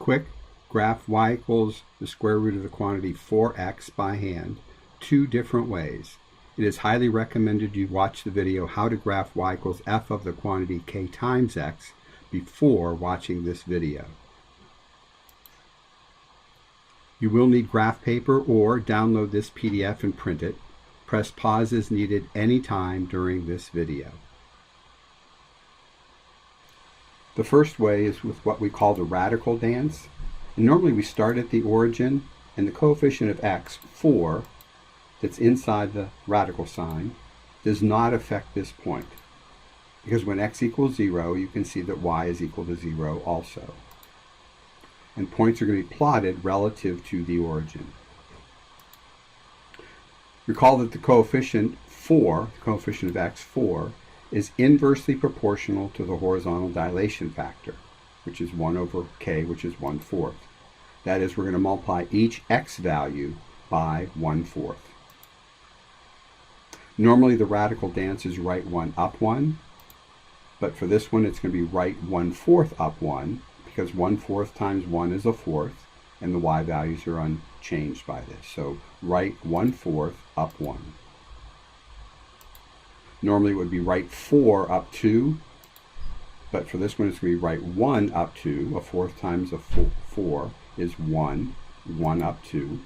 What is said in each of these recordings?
Quick, graph y equals the square root of the quantity 4x by hand, two different ways. It is highly recommended you watch the video how to graph y equals f of the quantity k times x before watching this video. You will need graph paper or download this PDF and print it. Press pause as needed anytime during this video. The first way is with what we call the radical dance. And normally we start at the origin, and the coefficient of x, 4, that's inside the radical sign, does not affect this point. Because when x equals 0, you can see that y is equal to 0 also. And points are going to be plotted relative to the origin. Recall that the coefficient 4, the coefficient of x, 4, is inversely proportional to the horizontal dilation factor, which is 1 over k, which is 1/4. That is, we're going to multiply each x value by 1/4. Normally the radical dance is right 1 up 1, but for this one it's going to be right 1/4 up 1, because 1/4 times 1 is a fourth, and the y values are unchanged by this. So right 1/4 up 1. Normally it would be right 4 up 2, but for this one it's going to be right 1 up 2. A fourth times a 4 is 1, 1 up 2.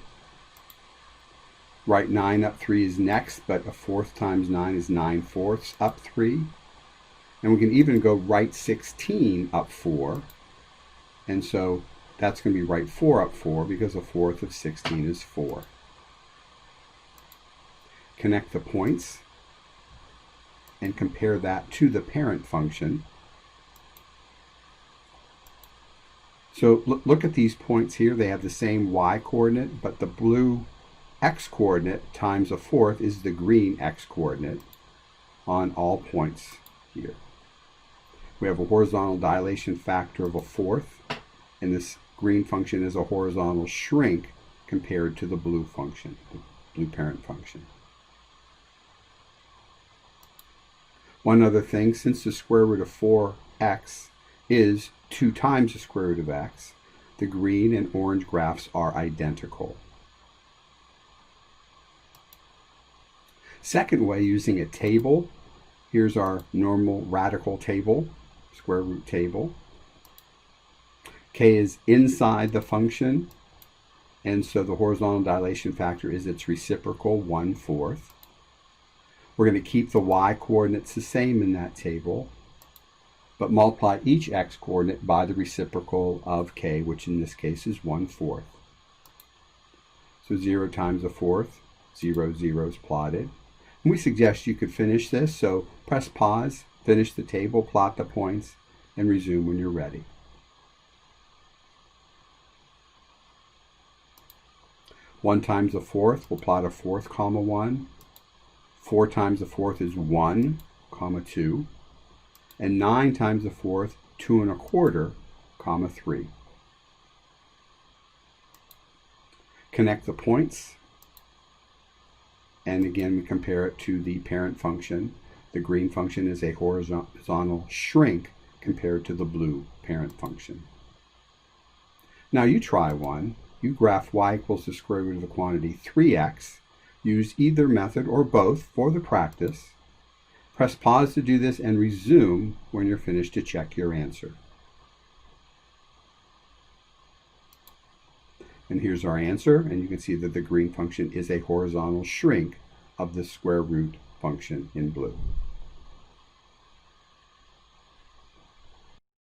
Right 9 up 3 is next, but a fourth times 9 is 9/4 up 3. And we can even go right 16 up 4, and so that's going to be right 4 up 4, because a fourth of 16 is 4. Connect the points and compare that to the parent function. So look at these points here. They have the same y coordinate, but the blue x coordinate times a fourth is the green x coordinate on all points here. We have a horizontal dilation factor of a fourth, and this green function is a horizontal shrink compared to the blue function, the blue parent function. One other thing, since the square root of 4x is 2 times the square root of x, the green and orange graphs are identical. Second way, using a table. Here's our normal radical table, square root table. K is inside the function, and so the horizontal dilation factor is its reciprocal, 1/4. We're going to keep the y coordinates the same in that table, but multiply each x coordinate by the reciprocal of k, which in this case is 1/4. So 0 times a fourth, 0, 0 is plotted. And we suggest you could finish this, so press pause, finish the table, plot the points, and resume when you're ready. One times a fourth, we'll plot a fourth, comma 1. 4 times a fourth is 1, comma 2. And 9 times a fourth, 2 1/4, comma 3. Connect the points, and again we compare it to the parent function. The green function is a horizontal shrink compared to the blue parent function. Now you try one. You graph y equals the square root of the quantity 3x. Use either method or both for the practice. Press pause to do this and resume when you're finished to check your answer. And here's our answer, and you can see that the green function is a horizontal shrink of the square root function in blue.